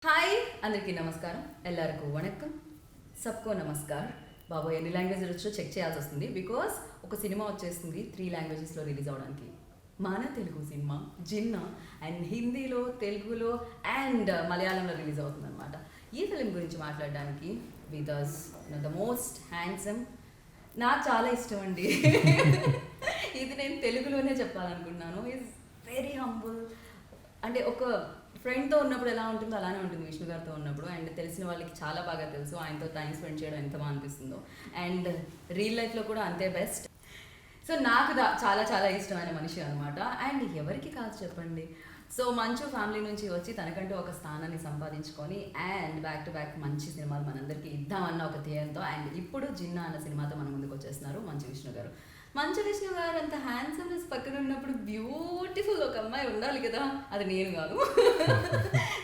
Hi అందరికీ నమస్కారం, ఎల్లరికూ వణక్కం, సబ్కో నమస్కార్. బాబు ఎన్ని లాంగ్వేజ్లు వచ్చో చెక్ చేయాల్సి వస్తుంది, బికాస్ ఒక సినిమా వచ్చేస్తుంది 3 లాంగ్వేజెస్లో రిలీజ్ అవడానికి. మన తెలుగు సినిమా జిన్నా అండ్ హిందీలో, తెలుగులో అండ్ మలయాళంలో రిలీజ్ అవుతుంది అనమాట. ఈ ఫిలిం గురించి మాట్లాడడానికి with us the most handsome, నాకు చాలా ఇష్టం అండి. ఇది నేను తెలుగులోనే చెప్పాలనుకున్నాను. Is very humble. అంటే ఒక ఫ్రెండ్తో ఉన్నప్పుడు ఎలా ఉంటుందో అలానే ఉంటుంది విష్ణు గారితో ఉన్నప్పుడు. అండ్ తెలిసిన వాళ్ళకి చాలా బాగా తెలుసు ఆయనతో టైం స్పెండ్ చేయడం ఎంత బాగా అనిపిస్తుందో. అండ్ రియల్ లైఫ్లో కూడా అంతే బెస్ట్. సో నాకు చాలా చాలా ఇష్టమైన మనిషి అనమాట. అండ్ ఎవరికి కాదు చెప్పండి. సో మంచు ఫ్యామిలీ నుంచి వచ్చి తనకంటూ ఒక స్థానాన్ని సంపాదించుకొని అండ్ బ్యాక్ టు బ్యాక్ మంచి సినిమాలు మనందరికీ ఇద్దామన్న ఒక ధ్యేయంతో అండ్ ఇప్పుడు జిన్నా అన్న సినిమాతో మన ముందుకు వచ్చేస్తున్నారు మంచు విష్ణు గారు. మంచు విష్ణు గారు అంత హ్యాండ్సమ్నెస్ పక్కన ఉన్నప్పుడు బ్యూటిఫుల్ ఒక అమ్మాయి ఉండాలి కదా, అది నేను కాదు.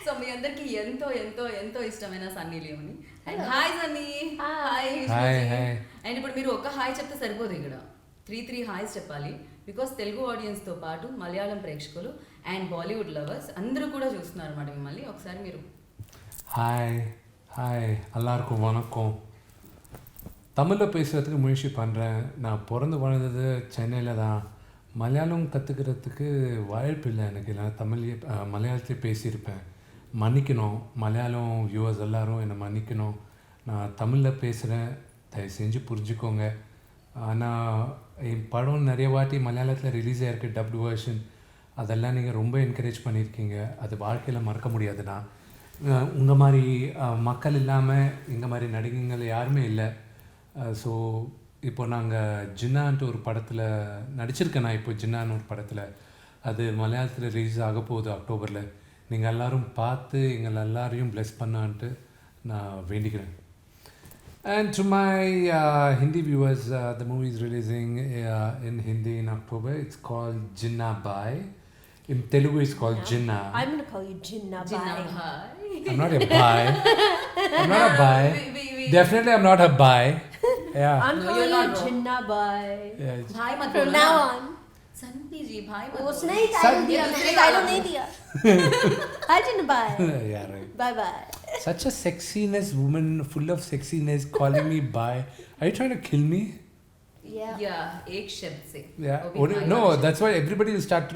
సో మీ అందరికి ఎంతో ఎంతో ఎంతో ఇష్టమైన Sunny Leone. And hi Sunny. Hi. And ఇప్పుడు మీరు ఒక హాయ్ చెప్తే సరిపోదు, ఇక్కడ 3 హాయ్స్ చెప్పాలి. బికాస్ తెలుగు ఆడియన్స్తో పాటు మలయాళం ప్రేక్షకులు అండ్ బాలీవుడ్ లవర్స్ అందరూ కూడా చూస్తున్నారు అన్నమాట మిమ్మల్ని. ఒకసారి మీరు ஹாய் ஹாய் எல்லாருக்கும் வணக்கம். தமிழில் பேசுகிறதுக்கு முயற்சி பண்ணுறேன். நான் பிறந்து வளர்ந்தது சென்னையில் தான். மலையாளம் கற்றுக்கிறதுக்கு வாய்ப்பு இல்லை எனக்கு. இல்லை மலையாளத்திலே பேசியிருப்பேன். மன்னிக்கணும், மலையாளம் வியூவர்ஸ் எல்லோரும் என்னை மன்னிக்கணும். நான் தமிழில் பேசுகிறேன், தயவு செஞ்சு புரிஞ்சுக்கோங்க. ஆனால் என் படம் நிறைய வாட்டி மலையாளத்தில் ரிலீஸ் ஆகிருக்கு, டப்டு வேர்ஷன். அதெல்லாம் நீங்கள் ரொம்ப என்கரேஜ் பண்ணியிருக்கீங்க. அது வாழ்க்கையில் மறக்க முடியாதுண்ணா. உங்கள் மாதிரி மக்கள் இல்லாமல் எங்கள் மாதிரி நடிகைகள் யாருமே இல்லை. ஸோ இப்போ நாங்கள் ஜின்னான்ட்டு ஒரு படத்தில் நடிச்சிருக்கேன். நான் இப்போ ஜின்னான்னு ஒரு படத்தில், அது மலையாளத்தில் ரிலீஸ் ஆக போகுது அக்டோபரில். நீங்கள் எல்லோரும் பார்த்து எங்களை எல்லாரையும் ப்ளெஸ் பண்ணான்ட்டு நான் வேண்டிக்கிறேன். And to my Hindi viewers, the movie is releasing in Hindi in October. It's called Ginna Bhai. In Telugu, it's called Ginna. I'm going to call you Ginna Bhai. I'm not a bhai. I'm not a bhai. Definitely, I'm not a bhai. Yeah. I'm calling you Ginna Bhai. Yeah. भाई मत From बोलना. now on. Sunny जी भाई मत उसने बोलो. ही title दिया, मैंने title नहीं दिया. Hi Ginna Bhai. Yeah, right. Bye bye. Such a sexiness woman, full of sexiness, calling me bhai. Are you trying to kill me? Yeah. Yeah, एक शब्द से. Yeah. वो भी भाई No, वाला that's why everybody will start,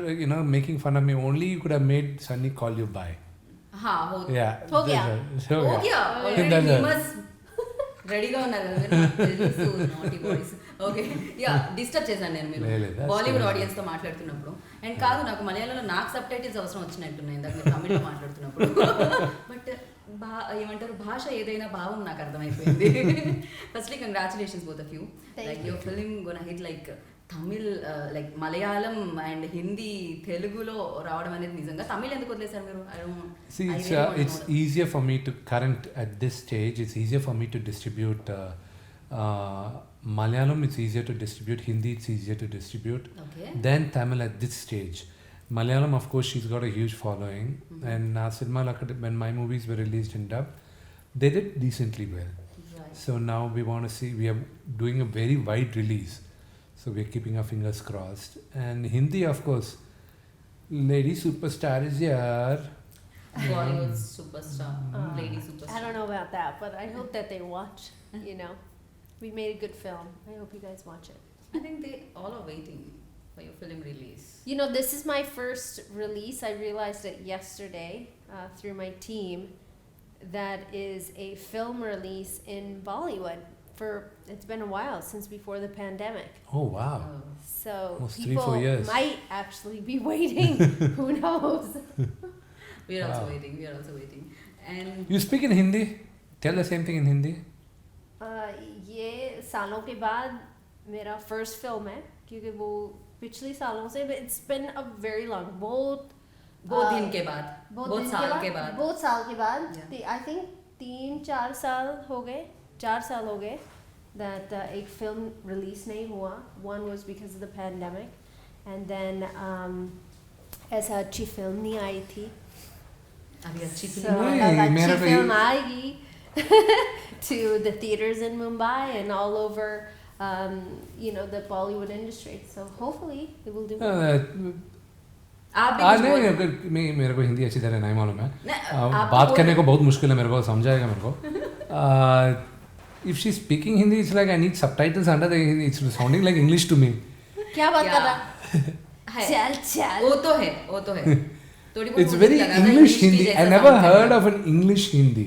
making fun of me. Only you could have made Sunny call you bhai. शब्द. हाँ हो Yeah. हो गया. हो गया. That's Already it. famous. రెడీగా ఉన్నారు నాటి బాయ్స్. ఓకే, యా డిస్టర్బ్ చేశాను నేను మీరు లేదు, బాలీవుడ్ ఆడియన్స్తో మాట్లాడుతున్నప్పుడు. అండ్ కాదు, నాకు మలయాళంలో నాకు సబ్ టైటిల్స్ అవసరం వచ్చినట్టున్నాయి ఇందాక మీరు తమిళ్లో మాట్లాడుతున్నప్పుడు. బట్ ఏమంటారు, భాష ఏదైనా భావం నాకు అర్థమైపోయింది. Firstly congratulations both of you. Like your film gonna hit like Tamil, like Malayalam and Hindi, తెలుగులో రావడం అనేది నిజంగా. తమిళ్ ఎందుకు వదిలేశారు మీరు? See, it's easier for me to at this stage. It's easier for me to distribute Malayalam. It's easier to distribute Hindi. It's easier to distribute than Tamil at this stage. Malayalam, of course, she's got a huge following, and cinema when my movies were released in dub, they did decently well. Right. So now we want to see. We are doing a very wide release. So we're keeping our fingers crossed. And Hindi, of course, lady superstar is here. Bollywood super star, lady super I star. don't know about that, but I hope that they watch. We made a good film. I hope you guys watch it. I think they all are waiting for your film release. This is my first release. I realized it yesterday through my team. That is a film release in Bollywood. It's been a while since before the pandemic. Oh wow! So Almost people 3-4 years. might actually be waiting. Who knows? We are also Wow. waiting. We are also waiting. And You speak in Hindi? Tell the same thing in Hindi. ये सालों के बाद मेरा first film है, क्योंकि वो पिछले सालों से it's been a very long, बहुत दिन के बाद, बहुत साल के बाद, बहुत साल के बाद, Yeah. आई थिंक 3-4 साल हो गए, 4 साल हो गए that एक फिल्म रिलीज नहीं हुआ. One was because of the pandemic, and then ऐसा अच्छी फिल्म नहीं आई थी. अभी अच्छी So फिल्म नहीं, अब अच्छी मेरा भी- फिल्म आएगी to the theaters in Mumbai and all over, the Bollywood industry. So hopefully it will do well. आप भी कुछ नहीं बोल- मैं मेरे को हिंदी अच्छी तरह नहीं मालूम है आप बात तो करने को बहुत मुश्किल है मेरे को समझाएगा मेरे को if she speaking Hindi it's like I need subtitles under the Hindi it's sounding like English to me क्या बात कर रहा है चल चल वो तो है थोड़ी बहुत इट्स मुझे वेरी लगा था इंग्लिश की हिंदी जैसा आई नेवर sound हर्ड करेगा। Of an English Hindi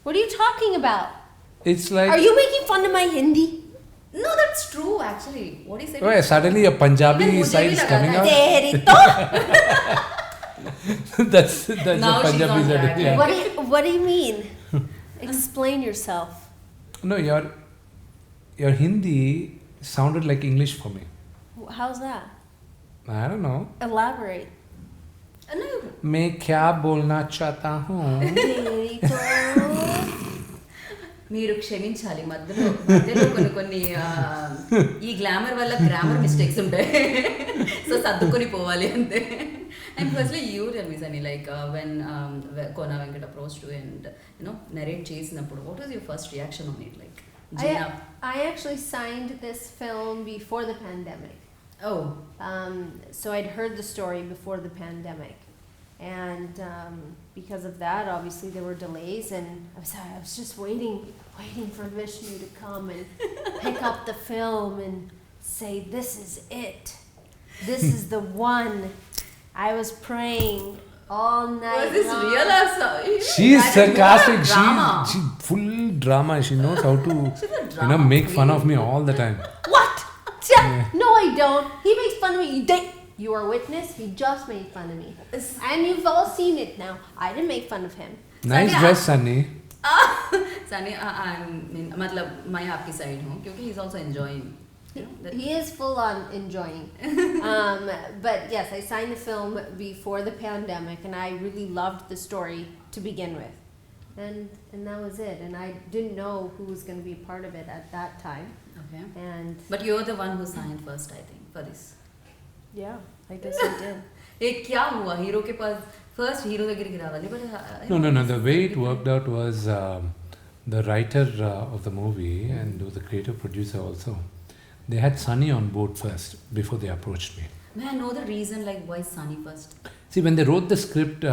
What are you talking about? It's like Are you making fun of my Hindi? No, that's true actually. What he said. Why suddenly a Punjabi Even मुझे side भी is लगा coming था। out? तेरी तो that's Now a she's Punjabi on side. track. Yeah. what do you mean? Explain yourself. No, your Hindi sounded like English for me. How's that? I don't know. Elaborate. No, मैं क्या बोलना चाहता हूँ तेरी तो మీరు క్షమించాలి మధ్యలో కొన్ని ఈ గ్లామర్ వల్ల గ్రామర్ మిస్టేక్స్ ఉంటాయి సో సర్దుకొని పోవాలి అంతే and firstly you tell me Sunny like when Kona Venkat approach to and you know narrate చేసినప్పుడు what was your first reaction on it like I actually signed this film before the pandemic. ఓ So I'd heard the story before the pandemic. And because of that, obviously there were delays, and I was just waiting for Vishnu to come and pick up the film and say, "This is it. This is the one." I was praying all night was this long. real or so? she is sarcastic she full drama she knows how to She's a drama make fun queen. of me all the time What? No, I don't. He makes fun of me. You are witness. He just made fun of me, and you've all seen it now. I didn't make fun of him. nice Sunny, dress Sunny Sunny मतलब मैं आपकी side हूँ क्योंकि he is also enjoying He is full on enjoying. But yes, I signed the film before the pandemic, and I really loved the story to begin with, and that was it. And I didn't know who was going to be a part of it at that time. Okay. And But you're the one who signed first, I think, for this. yeah, I guess I did. ये क्या हुआ hero के पास first hero దగ్గర కి రావాలి but no the way it worked out was the writer of the movie and the creative producer also they had Sunny on board first before they approached me. May I know the reason like why Sunny first? See, when they wrote the script, the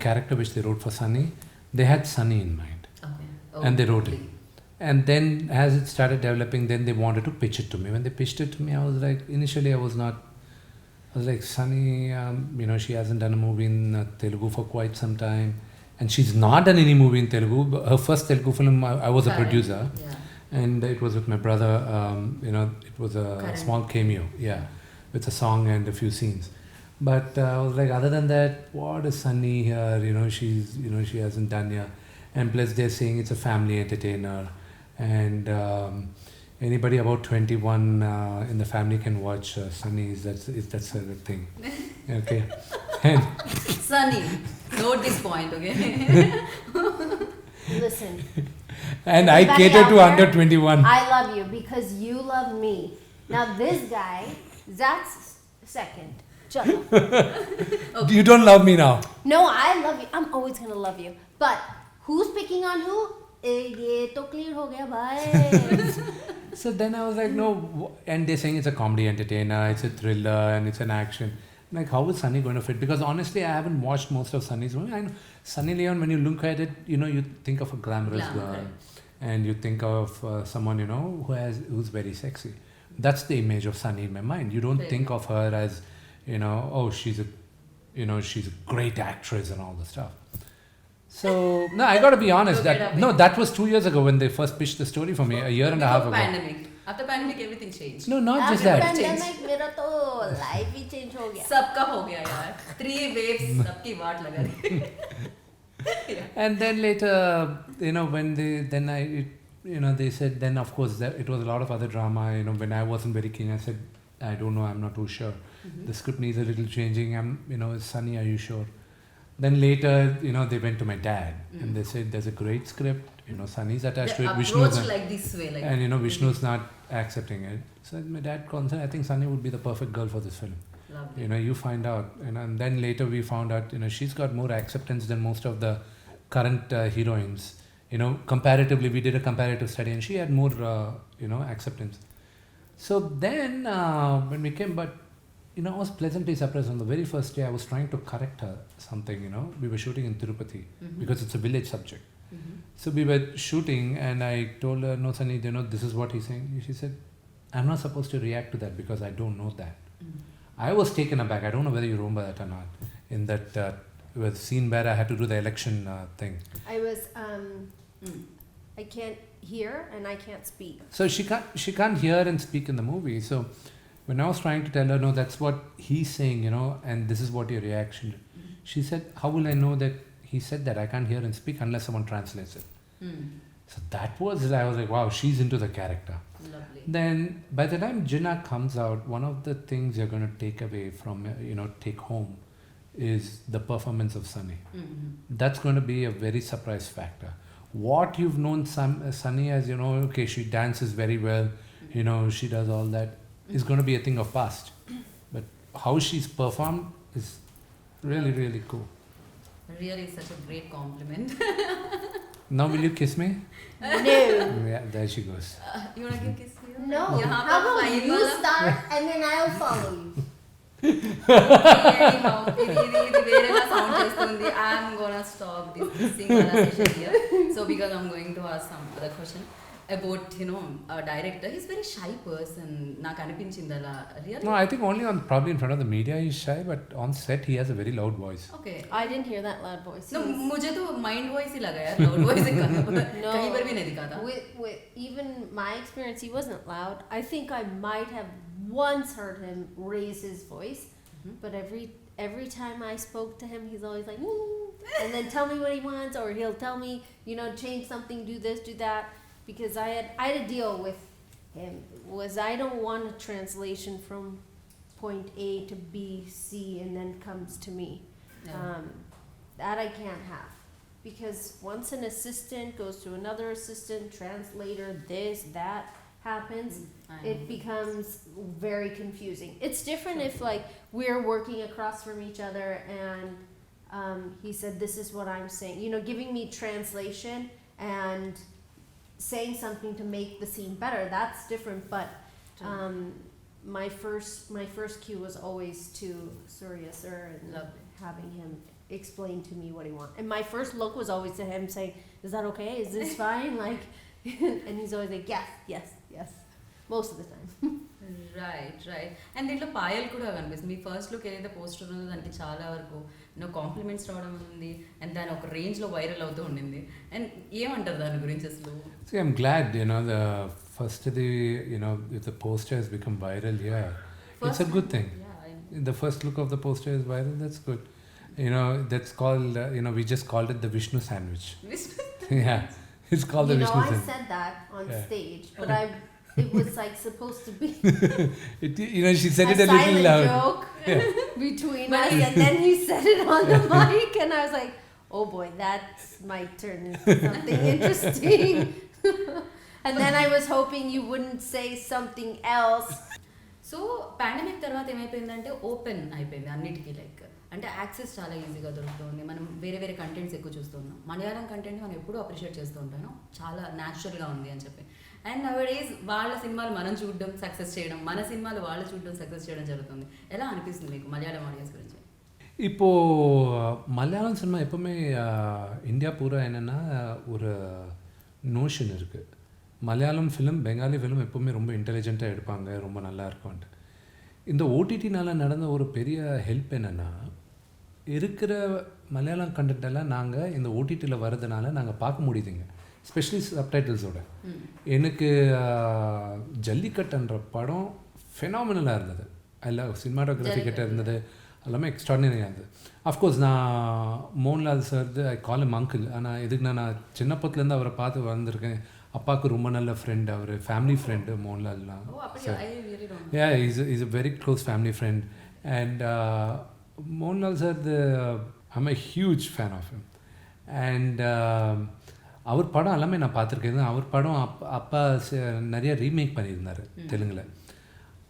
character which they wrote for Sunny, they had Sunny in mind, Okay. and they wrote it. And then, as it started developing, then they wanted to pitch it to me. When they pitched it to me, I was like, initially, I was like, Sunny, she hasn't done a movie in Telugu for quite some time, and she's not done any movie in Telugu. Her first Telugu film, I was a Correct. producer. Yeah. And it was with my brother, it was a Correct. small cameo, with a song and a few scenes. But I was like, other than that, what is Sunny here? She hasn't done here. And plus they're saying it's a family entertainer. And anybody about 21 in the family can watch Sunny, that's a good thing. Okay. And Sunny, note this point, okay? Listen, and I Everybody cater out to there, under 21. I love you because you love me. Now this guy, that's second. Chalo. You don't love me now. No, I love you. I'm always gonna love you. But who's picking on who? ये तो clear हो गया भाई. So then I was like, no, and they're saying it's a comedy entertainer, it's a thriller, and it's an action. Like, how is Sunny going to fit? Because honestly, I haven't watched most of Sunny's movie. I know Sunny Leone, when you look at it, you think of a glamorous Glamour, girl, right. and you think of someone, who's very sexy. That's the image of Sunny in my mind. You don't Right. think of her as, oh, she's a great actress and all the stuff. So no, I got to be honest. Look it up, That was 2 years ago when they first pitched the story for me. A year and a half Before ago. pandemic. After pandemic everything changed. No, not just After that. pandemic, मेरा तो life ही change हो गया. सबका हो गया यार 3 waves सबकी वाट लगा दी And then later, when they said, then of course it was a lot of other drama. When I wasn't very keen, I said, I don't know, I'm not too sure. Mhm. The script needs a little changing. Sunny, are you sure? Then later, they went to my dad and they said, there's a great script. Sunny's attached The to it. Vishnu's approach not, like this way like and Vishnu's not accepting it. So my dad called and said, I think Sunny would be the perfect girl for this film. lovely. You find out, and then later we found out, she's got more acceptance than most of the current heroines. Comparatively, we did a comparative study, and she had more, acceptance. So then, when we came, but I was pleasantly surprised. On the very first day, I was trying to correct her something, we were shooting in Tirupati because it's a village subject. So we were shooting and I told her, no, Sunny, this is what he's saying. She said, I'm not supposed to react to that because I don't know that. I was taken aback. I don't know whether you remember that or not. In that was scene where I had to do the election thing. I was, I can't hear and I can't speak. So she can't hear and speak in the movie. So when I was trying to tell her, no, that's what he's saying, and this is what your reaction. She said, how will I know that he said that? I can't hear and speak unless someone translates it. So that was, I was like, wow, she's into the character. Lovely. Then by the time Ginna comes out, one of the things you're going to take away from, take home is the performance of Sunny. That's going to be a very surprise factor. What you've known Sunny as, okay, she dances very well, she does all that, is going to be a thing of past. But how she's performed is really, really cool. Really such a great compliment. Now will you kiss me? No. Yeah, there she goes. You want to give kiss me? No. यहाँ How पर about fine you वाला- start and then I'll follow you? Anyhow, ఇది వేరేలా sound చేస్తుంది. I'm gonna stop this kissing session here. So because I'm going to ask some other question about a director. He's a very shy person. నాకు అనిపించింది అలా. Really? No, I think only probably in front of the media he's shy, but on set he has a very loud voice. Okay. I didn't hear that loud voice. No, मुझे तो mind voice ही लगा यार, loud voice ही कहा. कहीं पर भी नहीं दिखा था. With even my experience, he wasn't loud. I think I might have once heard him raise his voice, but every time I spoke to him, he's always like, and then tell me what he wants, or he'll tell me, change something, do this, do that. Because I had a deal with him. Was I don't want a translation from point A to B, C, and then comes to me. Yeah. That I can't have. Because once an assistant goes to another assistant, translator, this, that happens, it becomes very confusing. It's different if like we're working across from each other and he said, this is what I'm saying. Giving me translation and saying something to make the scene better, that's different. But my first cue was always to Surya sir and Lovely. having him explain to me what he wants. And my first look was always to him saying, is that okay? Is this fine? Like, and he's always like, yes. Most of the time. Right. And దీంట్లో పాయల్ కూడా కనిపిస్తుంది. మీ first look ఏదైతే poster ఉందో దానికి చాలా వరకు compliments రావడం ఉంది అండ్ దాని ఒక రేంజ్లో వైరల్ అవుతూ ఉండింది. అండ్ ఏమంటారు దాని గురించి అసలు? See, I'm glad, the first if the poster has become viral, it's a good thing. The first look of the poster is viral, that's good. That's called, we just called it the Vishnu sandwich. Yeah, it's called the Vishnu I sandwich. said that on stage, but it was like supposed to be She said a it a little silent loud. joke between us, and then he said it on the mic, and I was like, oh boy, that might turn into something interesting. And then I was hoping you wouldn't say something else. So pandemic తర్వాత ఏమైపోయిందంటే open అయిపోయింది అన్నిటికీ. Like అంటే access చాలా ఈజీగా దొరుకుతుంది. మనం వేరే కంటెంట్స్ ఎక్కువ చూస్తున్నాం. మలయాళం కంటెంట్ మనం ఎప్పుడూ అప్రిషియేట్ చేస్తూ ఉంటాను, చాలా న్యాచురల్గా ఉంది అని చెప్పి. అండ్ నవడేస్ వాళ్ళ సినిమాలు మనం చూడడం సక్సెస్ చేయడం, మన సినిమాలు వాళ్ళు చూడడం సక్సెస్ చేయడం జరుగుతుంది. ఎలా అనిపిస్తుంది మీకు మలయాళం ఆడియన్స్ గురించి? இப்போ மலையாளம் சினிமா எப்போவுமே இந்தியா பூரா என்னென்னா ஒரு நோஷன் இருக்குது, மலையாளம் ஃபிலிம் பெங்காலி ஃபிலிம் எப்போவுமே ரொம்ப இன்டெலிஜென்ட்டாக எடுப்பாங்க, ரொம்ப நல்லா இருக்கும்ன்ட்டு. இந்த ஓடிடினால் நடந்த ஒரு பெரிய ஹெல்ப் என்னென்னா, இருக்கிற மலையாளம் கண்டென்ட்டெல்லாம் நாங்கள் இந்த ஓடிடியில் வர்றதுனால நாங்கள் பார்க்க முடியுதுங்க, ஸ்பெஷலி சப்டைட்டில்ஸோட. எனக்கு ஜல்லிக்கட்டுன்ற படம் ஃபெனாமினலாக இருந்தது. அதில் சினிமாட்டோகிராஃபி கிட்ட இருந்தது, எல்லாமே எக்ஸ்ட்ராடினரியாக இருந்தது. அஃப்கோர்ஸ் நான் Mohanlal sir I call M uncle. ஆனால் எதுக்குன்னா நான் சின்னப்பத்துலேருந்து அவரை பார்த்து வந்திருக்கேன். அப்பாவுக்கு ரொம்ப நல்ல ஃப்ரெண்ட், அவர் ஃபேமிலி ஃப்ரெண்டு மோகன்லால்லாம். Is a very close family friend. And Mohanlal sir, I'm a huge fan of him. And அவர் படம் எல்லாமே நான் பார்த்துருக்கேன். அவர் படம் அப்பா நிறைய ரீமேக் பண்ணியிருந்தார் தெலுங்கில்.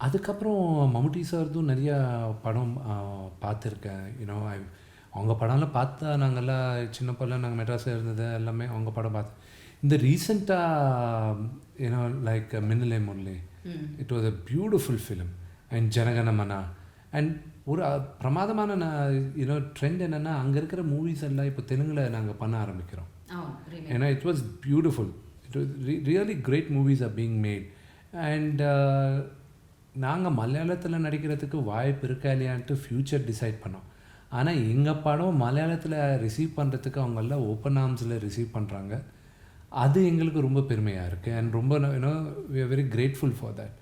அதுக்கப்புறம் மம்முட்டி சார்தும் நிறையா படம் பார்த்துருக்கேன். அவங்க படம்லாம் பார்த்தா நாங்கள்லாம் சின்ன படம், நாங்கள் மெட்ராஸில் இருந்தது எல்லாமே அவங்க படம் பார்த்து. இந்த ரீசெண்டாக like Minnale Murali, it was a beautiful film. And Jana Gana Mana and ஒரு பிரமாதமான ட்ரெண்ட் என்னென்னா அங்கே இருக்கிற மூவிஸ் எல்லாம் இப்போ தெலுங்கில் நாங்கள் பண்ண ஆரம்பிக்கிறோம். ஏன்னா it was beautiful. It was really great movies are being made. And நாங்கள் மலையாளத்தில் நடிக்கிறதுக்கு வாய்ப்பு இருக்கா இல்லையான்ட்டு ஃப்யூச்சர் டிசைட் பண்ணோம். ஆனால் எங்கள் படம் மலையாளத்தில் ரிசீவ் பண்ணுறதுக்கு அவங்கெல்லாம் ஓப்பன் ஆர்ம்ஸில் ரிசீவ் பண்ணுறாங்க. அது எங்களுக்கு ரொம்ப பெருமையாக இருக்குது. அண்ட் ரொம்ப we are very grateful for that.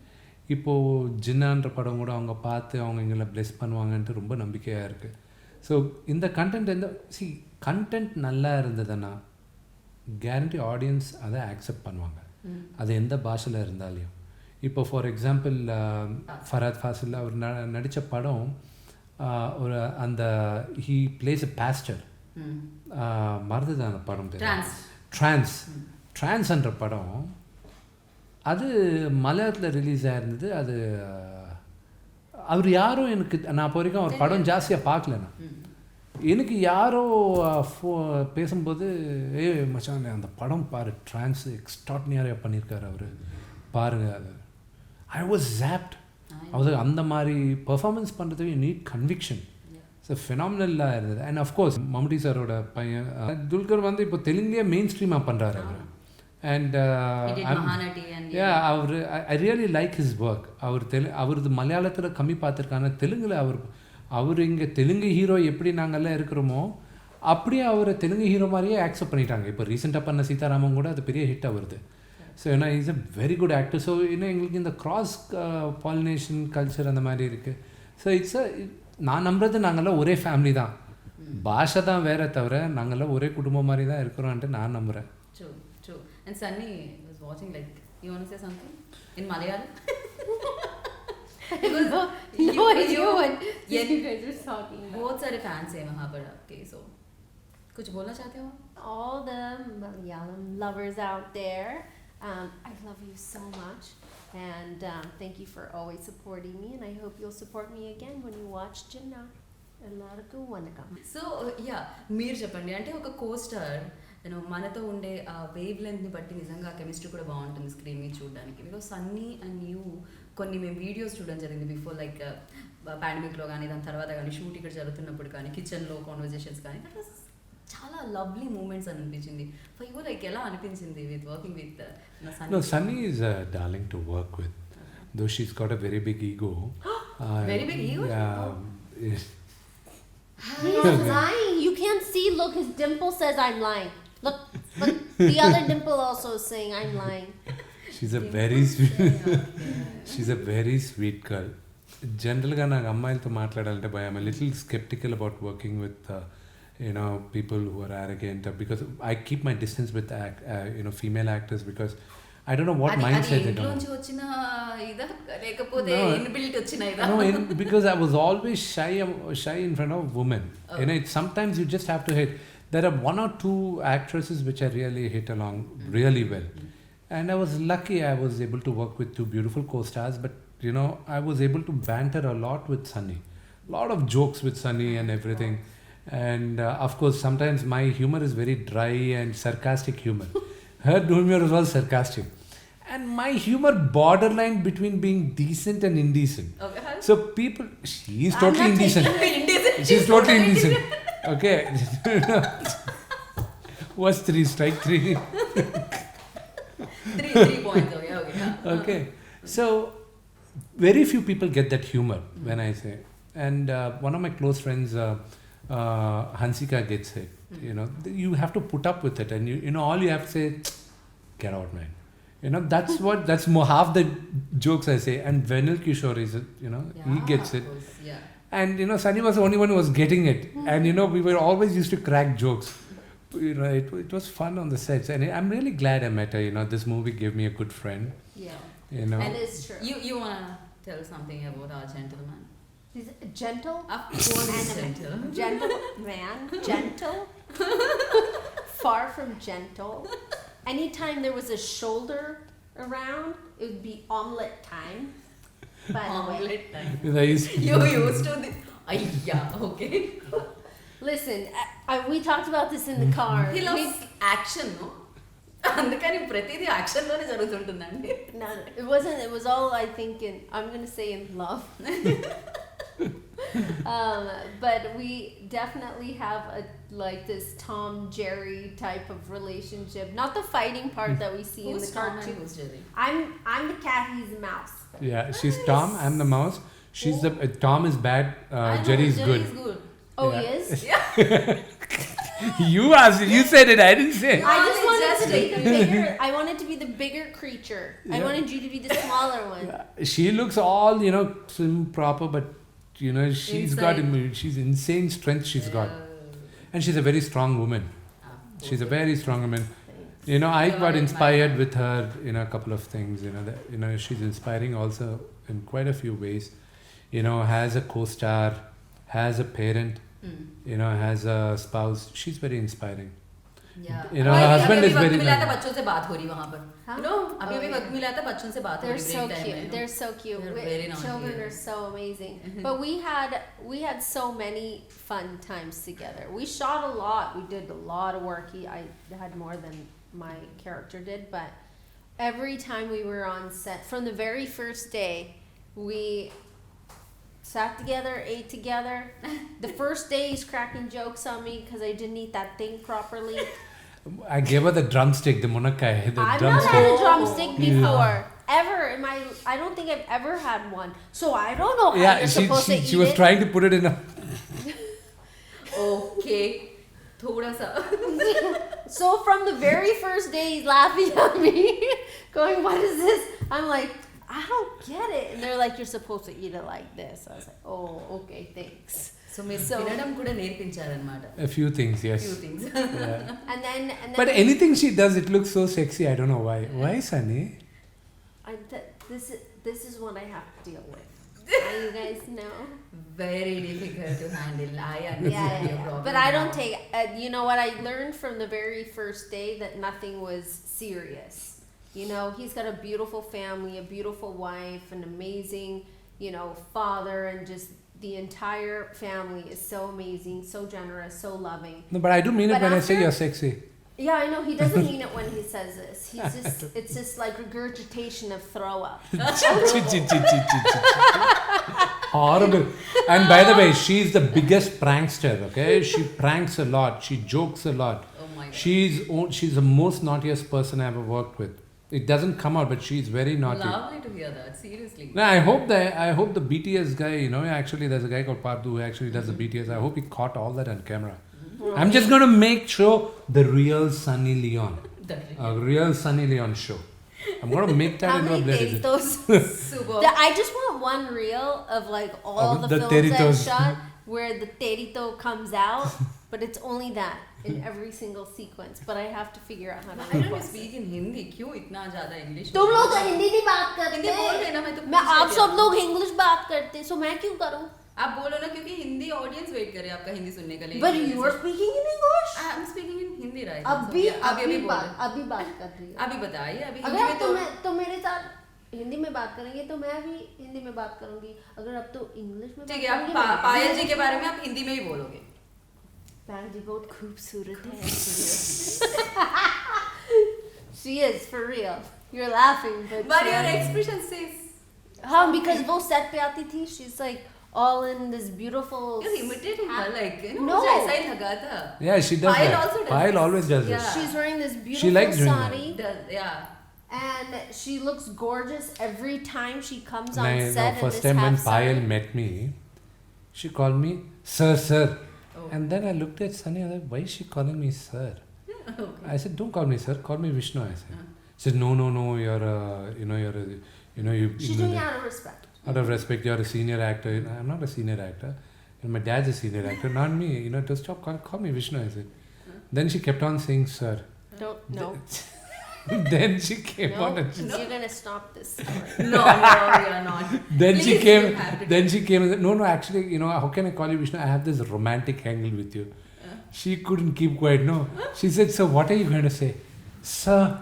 இப்போது ஜின்னான்ற படம் கூட அவங்க பார்த்து அவங்க எங்களை ப்ளெஸ் பண்ணுவாங்கன்ட்டு ரொம்ப நம்பிக்கையாக இருக்குது. ஸோ இந்த கண்டென்ட் கண்டென்ட் நல்லா இருந்ததுன்னா கேரண்டி ஆடியன்ஸ் அதை ஆக்செப்ட் பண்ணுவாங்க, அது எந்த பாஷையில் இருந்தாலையும். இப்போ ஃபார் எக்ஸாம்பிள் ஃபராத் ஃபாசில் அவர் நடித்த படம் ஒரு அந்த ஹீ பிளேஸ் எ பாஸ்டர், மறந்துதான் அந்த படம் பேர், ட்ரான்ஸ்ன்ற படம். அது மலையாளத்தில் ரிலீஸ் ஆகிருந்தது. அது அவர் யாரும் எனக்கு நான் இப்போ வரைக்கும் அவர் படம் ஜாஸ்தியாக பார்க்கலண்ணா. எனக்கு யாரோ பேசும்போது மச்சான் அந்த படம் பாரு, ட்ரான்ஸ் எக்ஸ்ட்ராடினரியாக பண்ணியிருக்காரு அவர், பாருங்கள். அது ஐ வாஸ் ஜாப்ட். அவர் அந்த மாதிரி பர்ஃபார்மன்ஸ் பண்ணுறதுக்கு நீட் கன்விக்ஷன். ஸோ ஃபினாமினலாக இருந்தது. அண்ட் அஃப்கோர்ஸ் மம்முட்டி சாரோட பையன் துல்கர் வந்து இப்போ தெலுங்குலேயே மெயின் ஸ்ட்ரீமாக பண்ணுறாரு அவர். அண்ட் அவர் I really like his work. அவரது மலையாளத்தில் கம்மி பார்த்துருக்காங்க, தெலுங்கில் அவர் இங்கே தெலுங்கு ஹீரோ எப்படி நாங்கள்லாம் இருக்கிறோமோ அப்படியே அவரை தெலுங்கு ஹீரோ மாதிரியே ஆக்செப்ட் பண்ணிட்டாங்க. இப்போ ரீசெண்டாக பண்ண சீதாராமன் கூட அது பெரிய ஹிட்டாக வருது. ஸோ ஏன்னா is a very good actor. So இன்னும் எங்களுக்கு இந்த கிராஸ் பாலினேஷன் கல்ச்சர் அந்த மாதிரி இருக்குது. ஸோ நான் நம்புறது நாங்கள்லாம் ஒரே ஃபேமிலி தான், பாஷை தான் வேற தவிர நாங்கள்லாம் ஒரே குடும்பம் மாதிரி தான் இருக்கிறோன்ட்டு நான் நம்புகிறேன். True. And Sunny was watching, like, you want to say something in Malayalam? You guys are talking. बहुत सारे fans हैं वहाँ पर आपके, so कुछ बोलना चाहते हो? All the Malayalam lovers out there, I love you so much, and thank you for always supporting me, and I hope you'll support me again when you watch Ginna. Ellarku vanakkam. So yeah, మీరు చెప్పండి, అంటే ఒక co-star మనతో ఉండే ఆ wave లెంత్ని బట్టి నిజంగా chemistry కూడా బాగుంటుంది స్క్రీన్ మీద చూడడానికి. బికాస్ సన్నీ అండ్ యూ కొన్ని మేము వీడియోస్ చూడడం జరిగింది బిఫోర్, లైక్ పాండమిక్లో కానీ దాని తర్వాత కానీ షూట్ ఇక్కడ జరుగుతున్నప్పుడు కానీ కిచెన్లో కాన్వర్జేషన్స్ కానీ, దట్ వాస్ చాలా లవ్లీ మూమెంట్స్ అని అనిపించింది. ఫర్ యూ లైక్ ఎలా అనిపించింది with working with Sunny? No, Sunny is a darling to work with, though she's got a very big ego. Very big ego? Yeah. He's lying. You can't see. Look, his dimple says I'm lying. Look, the other dimple also is saying I'm lying. She's a very sweet. She's a very sweet girl. జనరల్గా నాకు అమ్మాయిలతో మాట్లాడాలంటే భయం. I'm a little skeptical about working with people who are arrogant, because I keep my distance with female actors, because I don't know what mindset they don't. No, because I was always shy in front of women. Sometimes you just have to hit. There are one or two actresses which I really hit along really well. And I was lucky I was able to work with two beautiful co-stars, but I was able to banter a lot with Sunny. A lot of jokes with Sunny and everything. And of course, sometimes my humor is very dry and sarcastic humor. Her humor was all sarcastic. And my humor borderline between being decent and indecent. Okay. So people, she's totally indecent. She's totally indecent. Okay. What's 3? Strike 3. 3 points. Okay. So very few people get that humor when I say. And one of my close friends, Hansika, gets it. You have to put up with it, and all you have to say, get out, man. That's more half the jokes I say. And Venil Kishore is, he gets it. Yeah. And Sunny was the only one who was getting it. And we were always used to crack jokes. It was fun on the sets, and I'm really glad I met her. This movie gave me a good friend. Yeah. And it's true. You wanna tell something about our gentleman? He's gentle. Of course, he's gentle. Gentle man. Gentle. Far from gentle. Anytime there was a shoulder around, it would be omelette time. By the way. Omelette time. You used to this. Yeah, okay. Listen, we talked about this in the car. He loves action, no? అందుకని ప్రతిదీ యాక్షన్లోనే జరుగుతుంటుందండి. No, it wasn't. It was all, I think, I'm going to say in love. But we definitely have this Tom Jerry type of relationship. Not the fighting part that we see in Who's the Tom and cartoon. who's Jerry? I'm the cat. He's the mouse. Yeah, she's Tom. I'm the mouse. She's the Tom is bad. Jerry's good. Oh, Yeah. he is. You asked it. You said it. I didn't say. I just wanted to be Just the bigger. I wanted to be the bigger creature. I Yeah. wanted you to be the smaller one. She looks all slim proper, but she's got she's insane strength. She's got, and she's a very strong woman. She's a very strong woman. I got inspired with her in a couple of things. She's inspiring also in quite a few ways. Has a co-star, has a parent, has a spouse. She's very inspiring. Yeah. Her husband is very मिला था nice. बच्चों से बात हो रही वहाँ पर. अभी वक्त मिला था बच्चों से बात हो They're रही so break time cute. में, They're so cute. They're very naughty. Children are so amazing. But we had so many fun times together. We shot a lot. We did a lot of work. I had more than my character did, but every time we were on set, from the very first day, we sat together, ate together. The first day he's cracking jokes on me because I didn't eat that thing properly. I gave her the drumstick, the munakai, the I've not drumstick. had a drumstick before. Yeah. Ever in my, I don't think I've ever had one. So I don't know how Yeah, you're she supposed to eat was it. trying to put it in a. Okay. थोड़ा सा. So from the very first day, he's laughing at me, going, "What is this?" I'm like, "I don't get it." And they're like, "You're supposed to eat it like this." I was like, "Oh, okay, thanks." So మీరు తినడం కూడా నేర్పించారన్నమాట. A few things, yes. Few things. Yeah. And then But anything she does, it looks so sexy. I don't know why. Why, Sunny? this is what I have to deal with. You guys know. Very difficult to handle. I understand your problem. But I don't take. You know what? I learned from the very first day that nothing was serious. He's got a beautiful family, a beautiful wife, an amazing, father, and just the entire family is so amazing, so generous, so loving. No, but I do mean it But when I say after- you're sexy. Yeah, I know he doesn't mean it when he says this. It's just like regurgitation of throw up. Horrible. And by the way, she's the biggest prankster, okay? She pranks a lot. She jokes a lot. Oh my God. She's the most naughtiest person I ever worked with. It doesn't come out, but she's very naughty. Lovely to hear that. Seriously. No, I hope the BTS guy, actually there's a guy called Pardu who actually does the BTS. I hope he caught all that on camera. I'm just going to make sure the real Sunny Leone. A real Sunny Leone show. I'm going to make that How into a many blade. teritos? Super. I just want one reel of like all Of the the films teritos. I've shot where the terito comes out, but it's only that in every single sequence. But I have to figure out how to Why don't you request it. speak in Hindi? क्यों इतना ज़्यादा English? तुम लोग तो हिंदी नहीं बात करते। हिंदी बोल रहे ना, मैं तो मैं पूछ आप रही सब हूँ। लोग इंग्लिश बात करते, सो मैं क्यों करूं? आप बोलो ना, क्योंकि हिंदी ऑडियंस वेट करे आपका हिंदी सुनने के लिए. But you are speaking in English. I am speaking in Hindi right now. अभी So, yeah, अभी बोल बात रहे. अभी बात कर रही हूँ। अभी बताइए. अभी अगर हिंदी में आप तो मेरे साथ हिंदी में बात करेंगे तो मैं भी हिंदी में बात करूंगी। अगर आप तो इंग्लिश में ठीक है. आप बात करेंगे, पायल जी के बारे में आप हिंदी में ही बोलोगे. पायल जी बहुत खूबसूरत है। She is for real. You're laughing, but But your expression says. हाँ, because वो set पे आती थी, she's like all in this beautiful. You're imitating her, like, No. मुझे ऐसा ही लगा था. Yeah, she does Payal that. also does Payal this. always does this. Yeah. She's wearing this She beautiful likes doing that. sari, Yeah. and she looks gorgeous every time she comes on No, set. first in time this when half Payal sari. met me, she called me sir. Oh. And then I looked at Sunny. I was like, why is she calling me sir? I said, don't call me sir. Call me Vishnu. I said. She said, no. You're She's doing it out of respect. out of respect. You're a senior actor. I'm not a senior actor. And my dad's a senior actor, not me. To stop call me Vishnu. I said. Then she kept on saying sir. No. Then she came No, on and she you're gonna stop this story. No, we are not. Then Please, she came. you have to Then she came and said, no. Actually, how can I call you Vishnu? I have this romantic angle with you. She couldn't keep quiet. No, she said, so what are you going to say? Sir.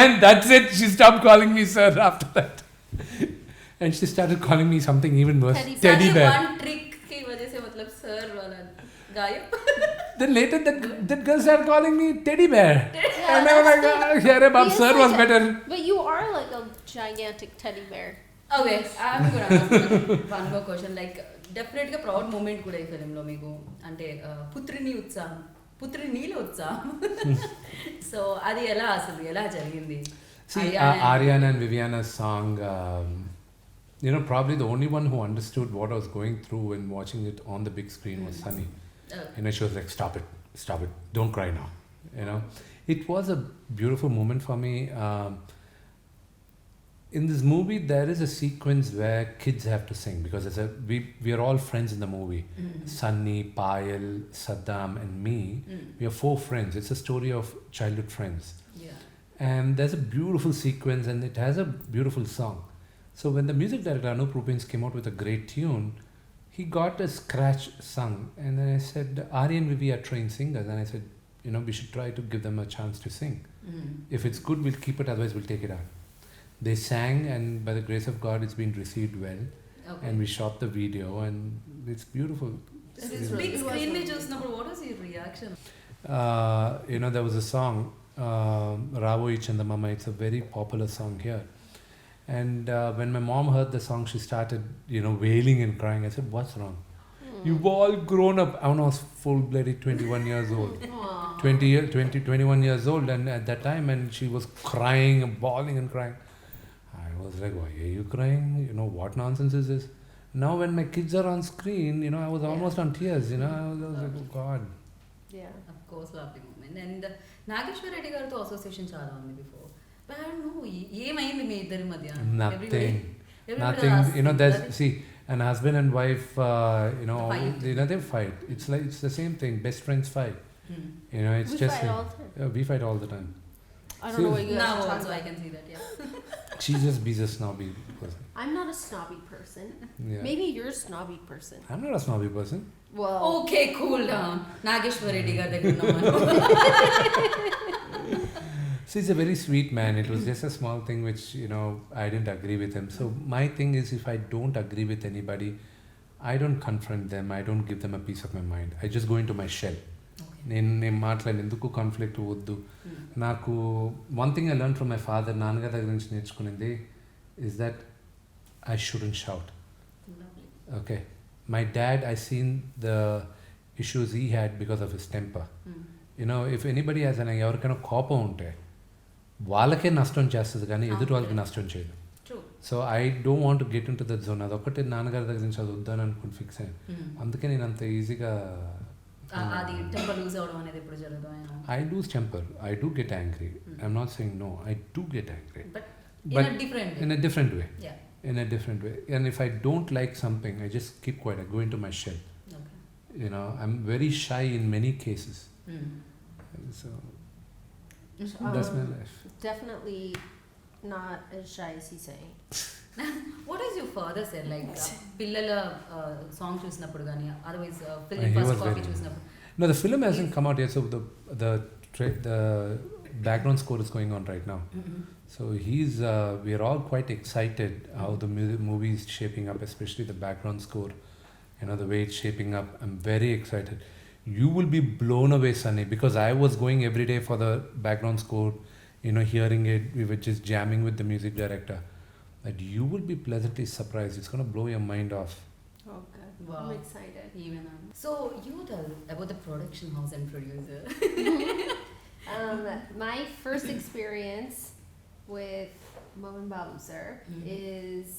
And that's it. She stopped calling me sir after that. And she started calling me something even worse. Teddy bear. One trick की वजह से मतलब sir वाला गायब. Then later that girl started calling me teddy bear. And I was like, sir was better. But you are like a gigantic teddy bear. Okay I'm కూడా one more question like డెఫినెట్గా proud moment కూడా ఈ ఫిలింలో మీకు అంటే పుత్రిని ఉత్సాహం పుత్రినిలో ఉత్సాహం so అది ఎలా జరిగింది See, Ariana and Viviana's song, probably the only one who understood what I was going through when watching it on the big screen was Sunny. She was like, stop it, don't cry now. It was a beautiful moment for me. In this movie, there is a sequence where kids have to sing because we are all friends in the movie. Sunny, Payal, Saddam, and me. We are 4 friends. It's a story of childhood friends. And there's a beautiful sequence and it has a beautiful song. So when the music director Anup Rupins came out with a great tune, he got a scratch sung. And then I said, Ari and Vivi are trained singers. And I said, we should try to give them a chance to sing. If it's good, we'll keep it, otherwise we'll take it out. They sang and by the grace of God, it's been received well. Okay. And we shot the video and it's beautiful. Big screen में చూసినప్పుడు what was your reaction? There was a song, Ravo Chandamama. It's a very popular song here. And when my mom heard the song, she started, wailing and crying. I said, what's wrong? You've all grown up. I was full-blooded 21 years old. 21 years old. And at that time, and she was crying and bawling and crying. I was like, why are you crying? What nonsense is this? Now when my kids are on screen, I was almost on tears. I was like, oh God. Yeah. Of course, lovely moment. And Nageswara Reddy గారితో association చాలా ఉంది before but I don't know ఏమైంది మీ ఇద్దరి మధ్య Nothing. Everybody There's see, an husband and wife, Fight. they fight. It's the same thing. Best friends fight. It's We just fight all the time. we fight all the time. I don't know what you guys now are talking also I about. can see that She just be a snobby person. I'm not a snobby person. Yeah. Maybe you're a snobby person. I'm not a snobby person. Well, okay cool down Nageswara Reddy గారి దగ్గర ఉన్నాం See, he's a very sweet man. It was just a small thing which, I didn't agree with him. So my thing is, if I don't agree with anybody, I don't confront them. I don't give them a piece of my mind. I just go into my shell. నేను మాట్లాడి ఎందుకు conflict వద్దు నాకు one thing I learn from my father నాన్నగారి దగ్గర నుంచి నేర్చుకునేది is that I shouldn't shout okay my dad I seen the issues he had because of his temper if anybody has అని ఎవరికైనా కోపం ఉంటే వాళ్ళకే నష్టం చేస్తుంది కానీ ఎదుటి వాళ్ళకి నష్టం చేయదు so I don't want to get in to that zone అదొక్కటే నాన్నగారి దగ్గర నుంచి అది వద్దని అనుకుని ఫిక్స్ అయ్యాను అందుకే నేను అంత ఈజీగా అది టెంపర్ లూజ్ అవడం అనేది ఎప్పుడు జరుగుతుంది I lose temper. I do get angry. I'm not saying no. I do get angry. But But in a different way. Yeah. Yeah. In a different way. And if I don't like something, I just keep quiet. I go into my shell. Okay. I'm very shy in many cases. And so that's my life. definitely not as shy as he's saying. What does your father say? Like పిల్లల song చూసినప్పుడు కానీ otherwise He film was first copy very- చూసినప్పుడు No, the film hasn't come out yet. So the background score is going on right now. So we are all quite excited how the movie is shaping up, especially the background score. The way it's shaping up. I'm very excited. You will be blown away, Sunny, because I was going every day for the background score, hearing it. We were just jamming with the music director. That you will be pleasantly surprised. It's going to blow your mind off. Oh, good. Wow. I'm excited. Even so you tell about the production house and producer. My first experience with Mohan Babu sir is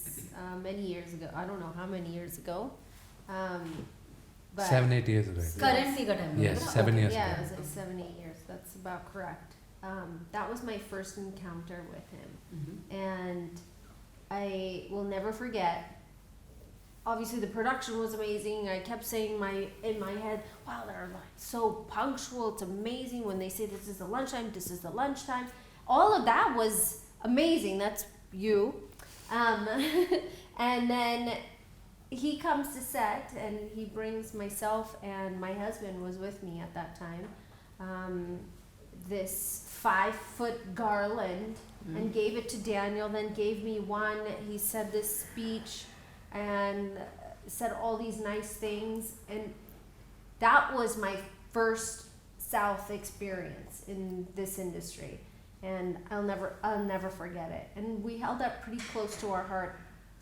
many years ago. I don't know how many years ago. But 7-8 years ago. Currently got time. Yes, 7 years yeah, ago. it was like 7-8 years. That's about correct. That was my first encounter with him, and I will never forget. Obviously, the production was amazing. I kept saying in my head, "Wow, they're like so punctual. It's amazing when they say this is the lunchtime. This is the lunchtime." All of that was amazing. That's you. And then he comes to set, and he brings myself and my husband was with me at that time. This 5-foot garland, and gave it to Daniel. Then gave me one. He said this speech. And said all these nice things, and that was my first South experience in this industry, and I'll never forget it. And we held that pretty close to our heart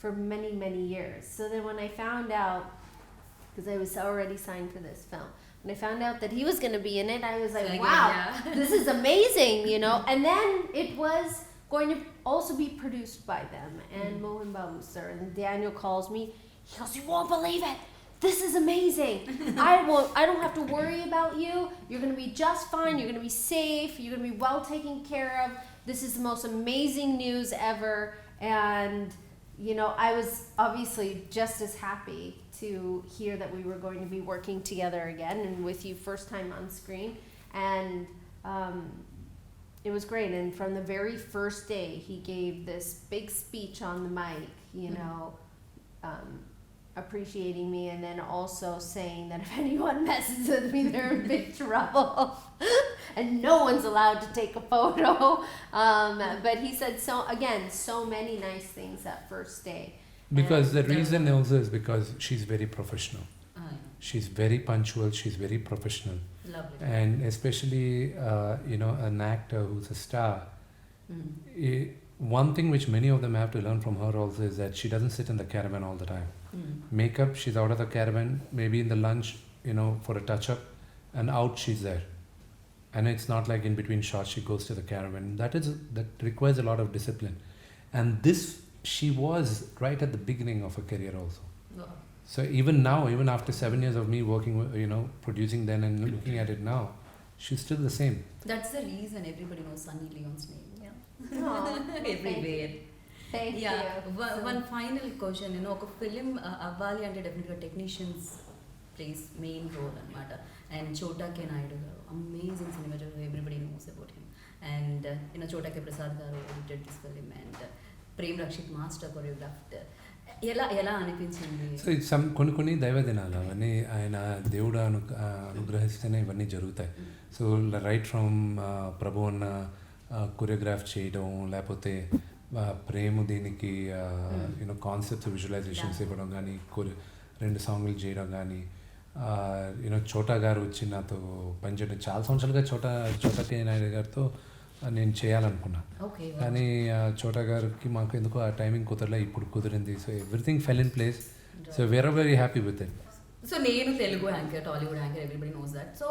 for many, many years. So then when I found out, because I was already signed for this film, when I found out that he was going to be in it, I was like, wow, this is amazing, you know. And then it was going to also be produced by them and Mohan Babu sir. And Daniel calls me. He goes, you won't believe it. This is amazing. I don't have to worry about you. You're going to be just fine. You're going to be safe. You're going to be well taken care of. This is the most amazing news ever. And, you know, I was obviously just as happy to hear that we were going to be working together again and with you first time on screen. And it was great. And from the very first day, he gave this big speech on the mic, you know, appreciating me, and then also saying that if anyone messes with me, they're in big trouble. And no one's allowed to take a photo. But he said so many nice things that first day. Because the reason also is because she's very professional. She's very punctual, she's very professional. Lovely. And especially, you know, an actor who's a star, one thing which many of them have to learn from her also is that she doesn't sit in the caravan all the time. Makeup, she's out of the caravan, maybe in the lunch, you know, for a touch-up, and out she's there. And it's not like in between shots she goes to the caravan. That requires a lot of discipline. And this, she was right at the beginning of her career also. Wow. So even now, even after 7 years of me working, you know, producing then and looking at it now, she's still the same. That's the reason everybody knows Sunny Leone's name. Yeah. Aww, Everywhere. Thank Yeah. you. One final question. You know, ఒక film అవ్వాలి అంటే definitely technicians place main role అనమాట. And Chota K Naidu garu amazing cinematographer, everybody knows about him. And you know Chota K Prasad garu edited this film, and Prem Rakshit master choreographed. ఎలా అనిపించింది? So కొన్ని దైవ దినాలు అవన్నీ ఆయన దేవుడు అనుగ్రహిస్తేనే ఇవన్నీ జరుగుతాయి. సో రైట్ ఫ్రమ్ ప్రభు అన్న కొరియోగ్రాఫ్ చేయడం, లేకపోతే ప్రేమ దీనికి యూనో కాన్సెప్ట్స్ విజువలైజేషన్స్ ఇవ్వడం కానీ, 2 సాంగ్లు చేయడం కానీ, యూనో చోటా గారు వచ్చి నాతో పనిచేయడం. చాలా సంవత్సరాలుగా చోటా కే నాయుడు గారితో నేను చేయాలనుకున్నాను, కానీ చోటా గారికి మాకు ఎందుకో ఆ టైమింగ్ కుదరలే. ఇప్పుడు కుదిరింది. So everything fell in place. So we are very happy with it. So నేను Telugu anchor, Tollywood anchor, everybody knows that. So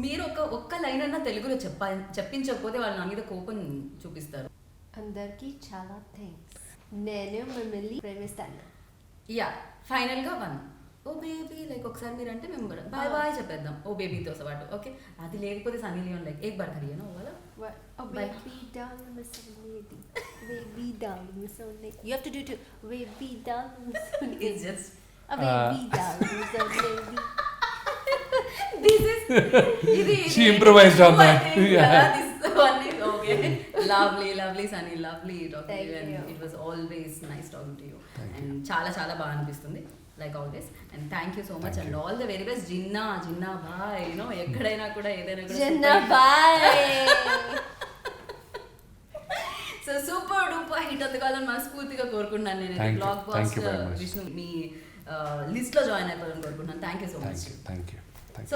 మీరు ఒక్క లైన్ అన్నా తెలుగులో చెప్పించకపోతే వాళ్ళు నా మీద కోపం చూపిస్తారు. అందరికీ చాలా థ్యాంక్స్. నేను మిమ్మల్ని ప్రేమిస్తాను. యా, ఫైనల్గా ఓ బేబీ లైక్ ఒకసారి మీరు అంటే మేము బాయ్ బాయ్ చెప్పేద్దాం ఓ బేబీతో పాటు. ఓకే, అది లేకపోతే సన్నీ లియోన్ లైక్ ఏక్ బార్ కరియే నా వాలా. Oh baby doll, Miss Lady. Baby doll, Miss Lady. You have to do too. Baby doll, Miss Lady. It's just a baby doll, Miss Lady. This is She improvised on that. Yeah, this one is okay. Lovely Sunny, lovely talking to you, and it was always nice talking to you. And చాలా బాగా అనిపిస్తుంది like always, and thank you so much, and all the very best. Ginna bye, you know, ekkadaina kuda edaina kuda Ginna bye. So super duper hit అందుకోవాలని మనస్ఫూర్తిగా కోరుకుంటున్నాను నేను. Blog boss Vishnu మీ list లో join అయిపోవాలని కోరుకుంటున్నాను. Thank you so much. Thank you. So